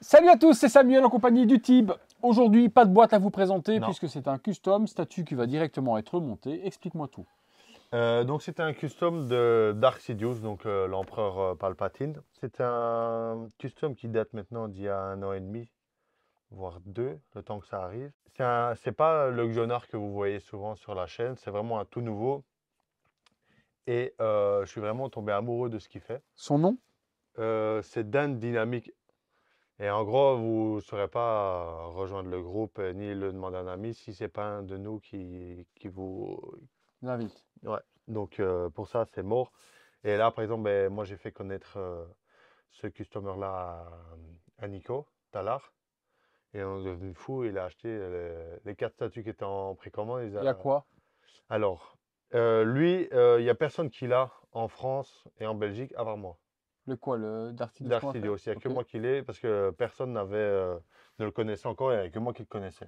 Salut à tous, c'est Samuel en compagnie du Tib. Aujourd'hui, pas de boîte à vous présenter Non. puisque c'est un custom statut qui va directement être monté. Explique-moi tout. Donc c'était un custom de Dark Sidious, donc l'empereur Palpatine. C'est un custom qui date maintenant d'il y a 1 an et demi, voire deux, le temps que ça arrive. C'est pas le Xionar que vous voyez souvent sur la chaîne, c'est vraiment un tout nouveau. Et je suis vraiment tombé amoureux de ce qu'il fait. Son nom? C'est Dan Dynamic. Et en gros, vous ne saurez pas rejoindre le groupe ni le demander à un ami si c'est pas un de nous qui vous. L'invite. Ouais. Donc pour ça, c'est mort. Et là, par exemple, ben, moi, j'ai fait connaître ce customer-là à Nico Talar. Et on est devenu fou. Il a acheté les 4 statues qui étaient en précommande. Et à quoi? Alors, lui, il n'y a personne qui l'a en France et en Belgique à part moi. Le quoi? Le Darty Dark Studio, il n'y a que moi qui l'ai parce que personne ne le connaissait encore. Il n'y avait que moi qui le connaissais.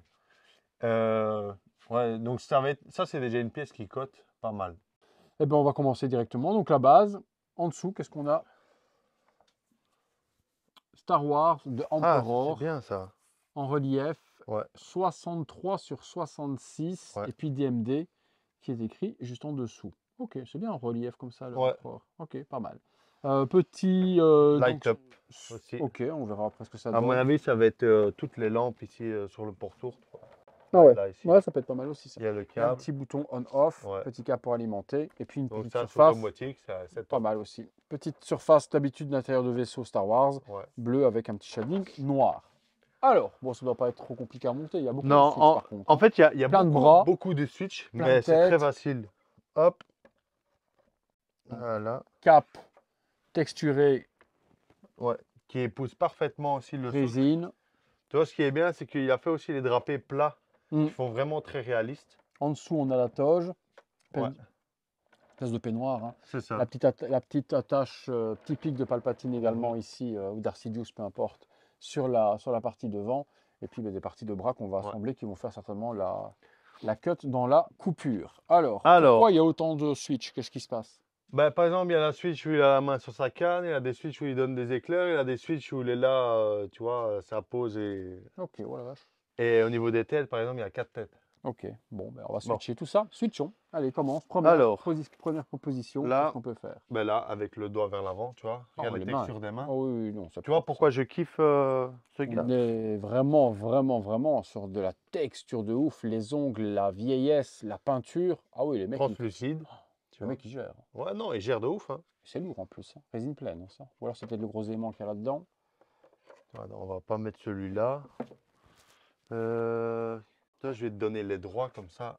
Euh, ouais, donc ça, c'est déjà une pièce qui cote pas mal. Eh bien, on va commencer directement. Donc la base, en dessous, qu'est-ce qu'on a? Star Wars de Ah, c'est Emperor bien ça. en relief, Ouais, 63 sur 66 ouais. et puis DMD qui est écrit juste en dessous. Ok, c'est bien en relief comme ça, le Ouais. rapport. Ok, pas mal. Petit. Light up aussi. Ok, on verra après ce que ça À mon donne. avis, ça va être toutes les lampes ici sur le pourtour. Ah Ouais, ouais. là, ici. Ouais, ça peut être pas mal aussi ça. Il y a le Il y a un câble. petit bouton on-off, Ouais. petit câble pour alimenter, et puis une Donc petite ça, c'est surface. automatique, c'est Pas top. mal aussi. Petite surface d'habitude d'intérieur de vaisseau Star Wars, Ouais. bleu avec un petit shading noir. Alors, bon, ça doit pas être trop compliqué à monter. Il y a beaucoup de Non, switches par contre. en fait, il y a Plein de beaucoup, bras, beaucoup de switches, plein de mais c'est très têtes. facile. Hop, Donc, voilà. cap texturé, Ouais. Qui épouse parfaitement aussi le socle. résine. Tu vois, ce qui est bien, c'est qu'il a fait aussi les drapés plats Mm. qui font vraiment très réalistes. En dessous, on a la toge. Ouais, Espèce de peignoir. Hein. c'est ça. La petite attache typique de Palpatine également ici, ou d'Arsidious, peu importe, sur la partie devant. Et puis des parties de bras qu'on va Ouais. assembler qui vont faire certainement la cut dans la coupure. Alors, Alors, pourquoi il y a autant de switch? Qu'est-ce qui se passe? ben, par exemple, il y a la switch où il a la main sur sa canne, il y a des switches où il donne des éclairs, il y a des switches où il est là, tu vois, ça pose et... Ok, voilà vache. Et au niveau des têtes, par exemple, il y a 4 têtes. Ok, bon, ben on va Bon, switcher tout ça. Switchons. Allez, commence. alors, Première proposition, qu'est-ce là, qu'on peut faire? ben là, avec le doigt vers l'avant, tu vois, Oh, regarde les les mains. textures des mains. Oh oui, oui, non, c'est Tu vois propre, pourquoi ça. je kiffe ce gars? On est vraiment, vraiment, vraiment sur de la texture de ouf. Les ongles, la vieillesse, la peinture. Ah oui, les mecs, Translucide, tu le vois. mec, il gère. Ouais, non, il gère de ouf, hein. C'est lourd en plus, hein. Résine pleine, hein, ça. Ou alors c'est peut-être le gros aimant qu'il y a là-dedans. Ouais, non, on va pas mettre celui-là. Toi, je vais te donner les droits comme ça.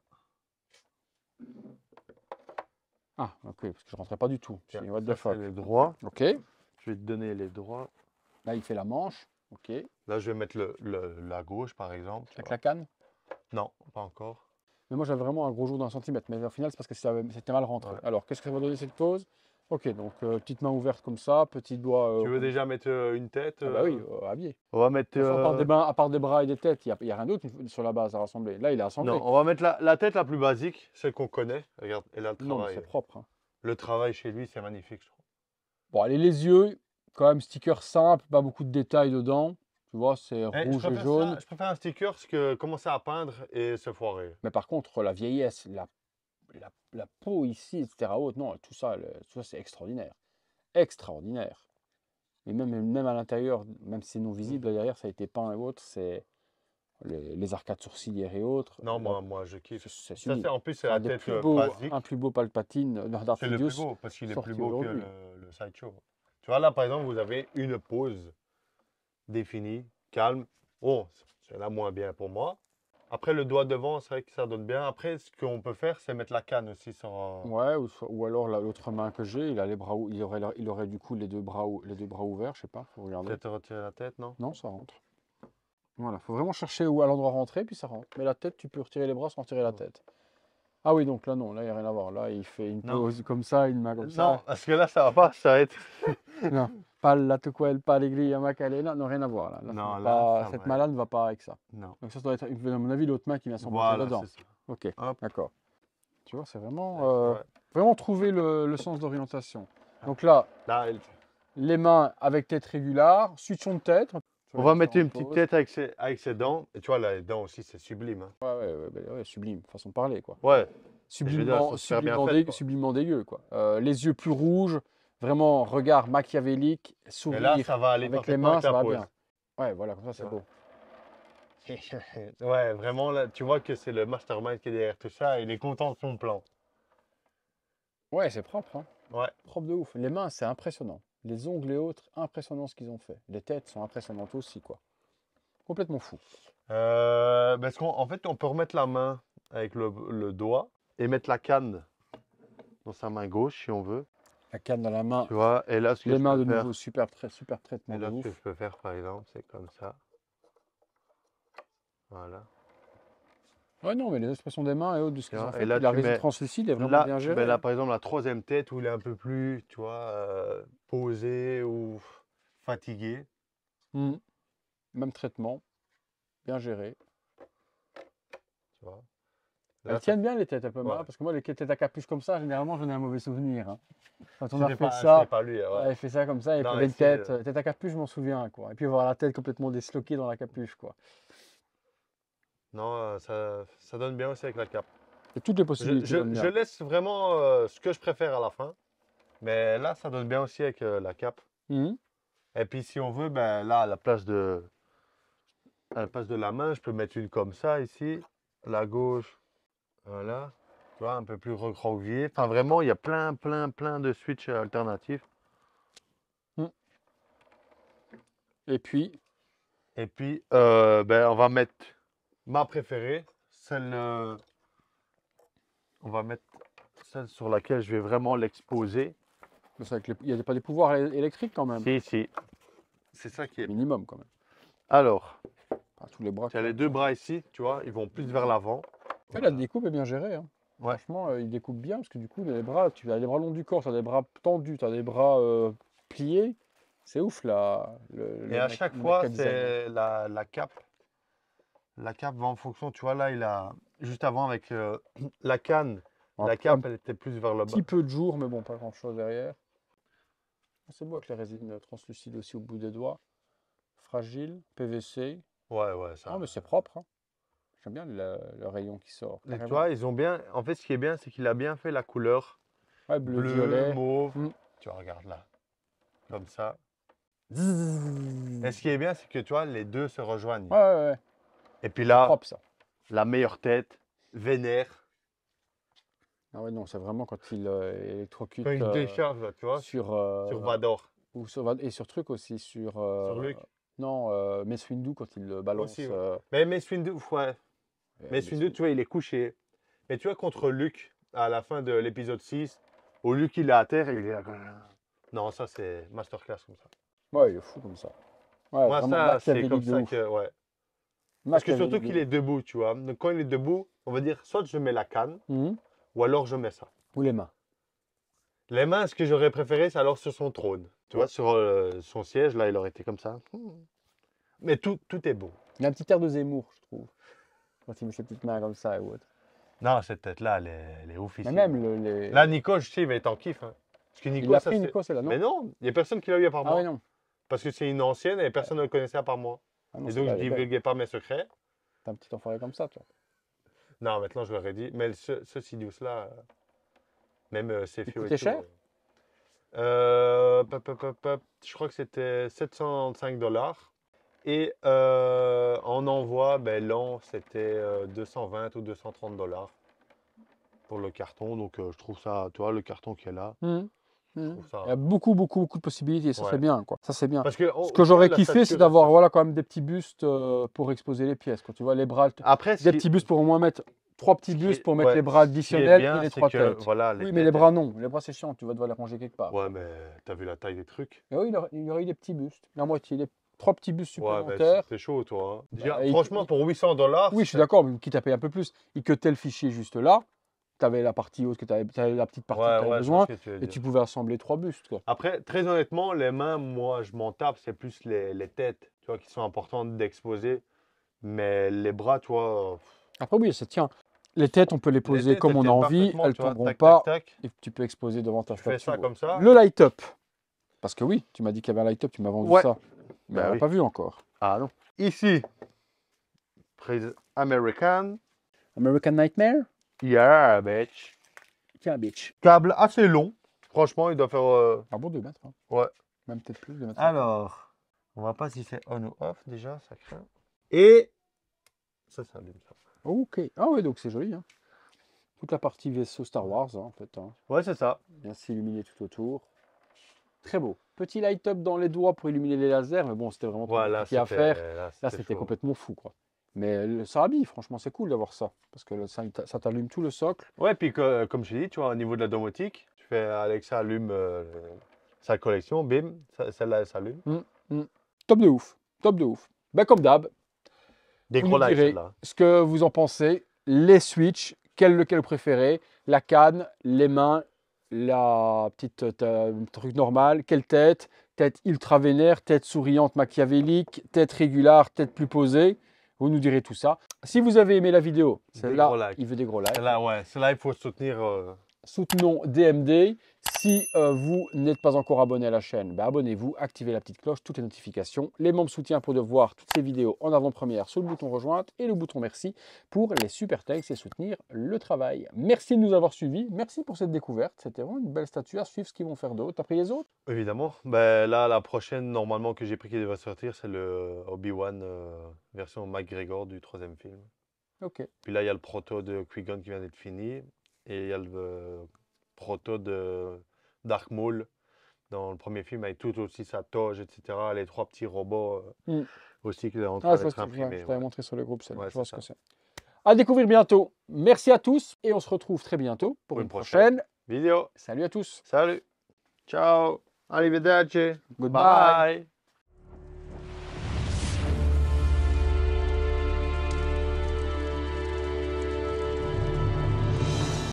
Ah, ok, parce que je rentrais pas du tout. Tiens, C'est what ça, the fuck. c'est les droits. Ok, Je vais te donner les droits. là, il fait la manche. Ok, Là, je vais mettre la gauche, par exemple. Tu avec vois. la canne. Non, pas encore. Mais moi, j'avais vraiment un gros jour d'un centimètre. Mais au final, c'est parce que c'était mal rentré. Ouais. Alors, qu'est-ce que ça va donner cette pose? Ok, donc petite main ouverte comme ça, petit doigt. Tu veux déjà mettre une tête Ah bah oui, habillé. On va mettre. De toute façon, à part des bras et des têtes, il n'y a rien d'autre sur la base à rassembler. Là, il est assemblé. Non, on va mettre la tête la plus basique, celle qu'on connaît. Regarde, et là, le Non, mais travail. c'est propre. Hein. Le travail chez lui, c'est magnifique, je trouve. Bon, allez, les yeux, quand même, sticker simple, pas beaucoup de détails dedans. Tu vois, c'est rouge et jaune. Je préfère un sticker que commencer à peindre et se foirer. Mais par contre, la vieillesse, la peau ici, etc. Autre, non, tout ça c'est extraordinaire. Extraordinaire. Et même à l'intérieur, même si c'est non visible, derrière, ça a été peint et autres, c'est les arcades sourcilières et autres. Non, moi, je kiffe. C'est Ça, sublime. en plus, c'est Un la des tête plus beaux, basique. un plus beau Palpatine C'est le plus d'Artidius beau parce qu'il est sorti plus beau que aujourd'hui. le sideshow. Tu vois, là, par exemple, vous avez une pose définie, calme. Oh, c'est là moins bien pour moi. Après, le doigt devant, c'est vrai que ça donne bien. Après, ce qu'on peut faire, c'est mettre la canne aussi sur. Ouais, ou alors l'autre main que j'ai, il a les bras, il aurait du coup les deux bras ouverts, je sais pas, faut regarder. Peut-être retirer la tête, non? Non, ça rentre. Voilà, faut vraiment chercher où à l'endroit rentrer, puis ça rentre. Mais la tête, tu peux retirer les bras sans retirer la tête. Ah oui, donc là non, là il n'y a rien à voir. Là il fait une Non. pose comme ça, une main comme Non, ça. parce que là, ça va pas, ça va être. Non, pas la quel, pas l'aiguille, Macarena, non, rien à voir là. Là, Non, c'est là, pas- ça cette va main-là ne va pas avec ça. Non. Donc ça doit être, à mon avis, l'autre main qui vient s'emboîter Voilà, dedans. c'est ça. Ok, Hop. d'accord. Tu vois, c'est vraiment, Ouais. vraiment trouver le sens d'orientation. Donc là, Là, les mains avec tête régulare, switchon de tête. sur On les va mettre une différentes petite poses. tête avec ses dents. Et tu vois, là, les dents aussi, c'est sublime. Hein. Ouais, sublime, façon de parler, quoi. Ouais, et je veux dire, elles sont super bien faites, quoi. Sublimement dégueu, quoi. Les yeux plus rouges, vraiment regard machiavélique, Et là, sourire ça va aller avec les parfaitement mains, avec ça la va pose. bien. Ouais, voilà, comme ça, c'est Ouais. beau. Ouais, vraiment, là, tu vois que c'est le mastermind qui est derrière tout ça. Il est content de son plan. Ouais, c'est propre, hein. Ouais. Propre de ouf. Les mains, c'est impressionnant. Les ongles et autres, impressionnant ce qu'ils ont fait. Les têtes sont impressionnantes aussi, quoi. Complètement fou. Parce qu'en fait, on peut remettre la main avec le doigt et mettre la canne dans sa main gauche si on veut. La canne dans la main. Tu vois, et là, ce que Les je mains peux de faire, nouveau, super traitement et de là, ce ouf. que je peux faire, par exemple, c'est comme ça. Voilà. Ouais, non, mais les expressions des mains et autres de ce Tu qu'ils ont vois, fait. et là, Puis la tu résine mets translucide est vraiment là, bien tu gérée. mets là, Hein. par exemple, la troisième tête où il est un peu plus, tu vois, posé ou fatigué. Même traitement, bien géré. Tu vois. Elles Là, tiennent bien les têtes un peu ouais. mal, parce que moi, les têtes à capuche comme ça, généralement, j'en ai un mauvais souvenir. Hein. Quand on a refait C'était ça, pas lui, ouais. il fait ça comme ça, il Non, avait une ici, tête à capuche, je m'en souviens, quoi. Et puis voir la tête complètement disloquée dans la capuche, quoi. non, ça donne bien aussi avec la cape. Et toutes les possibilités donnent Je bien. laisse vraiment ce que je préfère à la fin. Mais là, ça donne bien aussi avec la cape. Mhm. Et puis, si on veut, ben là, à la place de la main, je peux mettre une comme ça ici. La gauche, voilà. Tu vois, un peu plus recroquevillé. Enfin, vraiment, il y a plein de switches alternatifs. Et puis, Et puis, ben, on va mettre ma préférée, celle, on va mettre celle sur laquelle je vais vraiment l'exposer. il n'y a pas des pouvoirs électriques quand même. Si. C'est ça qui est. Minimum quand même. Alors, Enfin, tous les bras. tu as les deux bras ici, tu vois, ils vont plus vers l'avant. La découpe est bien gérée. Hein. Ouais. Franchement, il découpe bien parce que du coup, les bras, tu as les bras longs du corps, tu as des bras tendus, tu as des bras pliés. C'est ouf là. Et à chaque fois, c'est la cape. La cape va en fonction, tu vois, là, il a juste avant avec la canne. La cape, elle était plus vers le Un bas. petit peu de jour, mais bon, pas grand chose derrière. C'est beau avec les résines translucides aussi au bout des doigts. Fragile, PVC. Ouais, ça. Non, mais c'est propre. Hein. J'aime bien le rayon qui sort. Et tu vois, ils ont bien. En fait, ce qui est bien, c'est qu'il a bien fait la couleur. Ouais, bleu, Bleu, violet. mauve. Tu vois, regarde là. Comme ça. Et ce qui est bien, c'est que tu vois, les deux se rejoignent. Ouais. Et puis là, Propre ça. la meilleure tête, vénère. Ah ouais, non, c'est vraiment quand il électrocute Quand il décharge, là, tu vois, sur Vador. ou et sur truc aussi, sur Luke. non, Mace Windu quand il le balance. Aussi, ouais. Mais Mace Windu, ouais. Mace Windu, tu vois, il est couché. Mais tu vois, contre Luke, à la fin de l'épisode 6, où Luke, il est à terre, il est là. Non, ça, c'est masterclass comme ça. Ouais, il est fou comme ça. Ouais, Moi, vraiment ça, c'est machiavélique comme de ça ouf. que, ouais. Parce que surtout Machiavélique qu'il de est debout, tu vois. Donc, quand il est debout, on va dire, soit je mets la canne, ouf. Mhm. ou alors je mets ça. Ou les mains. Les mains, ce que j'aurais préféré, c'est alors sur son trône. Tu vois, sur son siège, là, il aurait été comme ça. Mais tout est beau. Il a un petit air de Zemmour, je trouve. Quand il met ses petites mains comme ça ou autre. Non, cette tête-là, elle est ouf ici. Mais même les. Là, Nico, je sais, il va être en kiff. Hein. Parce que Nico, Il l'a ça, pris, c'est- Nico, c'est là, non? Mais non, il n'y a personne qui l'a eu à part Ah moi. ouais, non. Parce que c'est une ancienne et personne ne le connaissait à part moi. Ah non, Et donc, celle-là, je elle est belle. divulguais pas mes secrets. T'es un petit enfoiré comme ça, toi. Non, maintenant, je leur ai dit. Mais ce Sidious-là, même c'est Il Fio et coûtait tout. cher? Je crois que c'était 705 $. Et en envoi, ben, l'an, c'était 220 ou 230 $ pour le carton. Donc, je trouve ça, tu vois, le carton qui est là. Il trouve ça- y a beaucoup de possibilités. Ça, Ouais. c'est bien, quoi. Ça, c'est bien. Parce que Ce que j'aurais la kiffé, stature c'est reste- d'avoir voilà, quand même des petits bustes pour exposer les pièces. Quand tu vois les bras, Après, des petits bustes pour au moins mettre 3 petits ce qui bustes est- pour mettre ouais, les bras ce qui est additionnels bien, et les c'est 3 que, têtes. voilà, Oui, mais les bras, non. Les bras, c'est chiant. Tu vas devoir les ranger quelque part. Ouais, mais t'as vu la taille des trucs? Mais oui, il y aurait eu des petits bustes. La moitié, les 3 petits bustes Ouais, mais supplémentaires. c'est chaud, toi. Hein. Déjà, Bah, franchement, pour 800 $. Oui, je suis d'accord, mais quitte à payer un peu plus. Il cutait le fichier juste là. Tu avais la partie haute, tu avais la petite partie que tu avais je vois besoin. ce que tu veux Et dire. tu pouvais assembler 3 bustes. Quoi. Après, très honnêtement, les mains, moi, je m'en tape. C'est plus les têtes, tu vois, qui sont importantes d'exposer. Mais les bras, tu vois. Après, oui, ça tient. Les têtes, on peut les poser têtes, comme elles on a tiennent envie. parfaitement, Elles ne tu vois, tomberont tac, pas. tac, tac. Et tu peux exposer devant ta Tu fais statue. ça comme ça. Le light-up. Parce que oui, tu m'as dit qu'il y avait un light-up, tu m'as vendu Ouais. ça. Mais Bah on l'a oui. pas vu encore. Ah non. Ici, prise American. American Nightmare? Yeah, bitch. Tiens, bitch. Câble assez long. Franchement, il doit faire... Ah bon, 2 mètres. Hein. Ouais. Même peut-être plus, 2 mètres. Alors, on va pas si c'est on ou off déjà, ça craint. Et ça allume ça. Ok. Ah ouais, donc c'est joli. Hein. Toute la partie vaisseau Star Wars, hein, en fait. Hein. Ouais, c'est ça. Bien s'illuminer tout autour. Très beau. Petit light-up dans les doigts pour illuminer les lasers, mais bon, c'était vraiment trop Voilà, compliqué à faire. Là, c'était c'était chaud. complètement fou, quoi. Mais ça habille, franchement, c'est cool d'avoir ça. Parce que ça t'allume tout le socle. Ouais, puis comme je t'ai dit, tu vois, au niveau de la domotique, tu fais Alexa allume sa collection, bim, celle-là, elle s'allume. Top de ouf. Top de ouf. Ben, comme d'hab, Des vous gros nous likes, direz celle-là. ce que vous en pensez. Les Switch, lequel vous préférez? La canne, les mains, la petite truc normal, quelle tête? Tête ultra vénère, tête souriante machiavélique, tête régulière, tête plus posée. Vous nous direz tout ça. Si vous avez aimé la vidéo, Des celle-là, gros likes. il veut des gros likes. Celle-là, ouais, celle-là, il faut soutenir. Soutenons DMD. Si vous n'êtes pas encore abonné à la chaîne, ben abonnez-vous, activez la petite cloche, toutes les notifications. Les membres soutiens pour de voir toutes ces vidéos en avant-première sur le bouton rejointe et le bouton merci pour les super thanks et soutenir le travail. Merci de nous avoir suivis. Merci pour cette découverte. C'était vraiment une belle statue à suivre ce qu'ils vont faire d'autres. T'as pris les autres? Évidemment. Ben, là, la prochaine, normalement, que j'ai pris qui devrait sortir, c'est le Obi-Wan version McGregor du 3e film. Ok. Puis là, il y a le proto de Qui-Gon qui vient d'être fini. Et il y a le proto de Dark Maul dans le premier film avec tout aussi sa toge, etc. Les 3 petits robots aussi qui sont en train Je vois d'être ce que je imprimés. t'avais montré sur le groupe. Je vois c'est ce que ça. c'est. À découvrir bientôt. Merci à tous et on se retrouve très bientôt pour une prochaine vidéo. Salut à tous. Salut. Ciao. Arrivederci. Goodbye. Bye.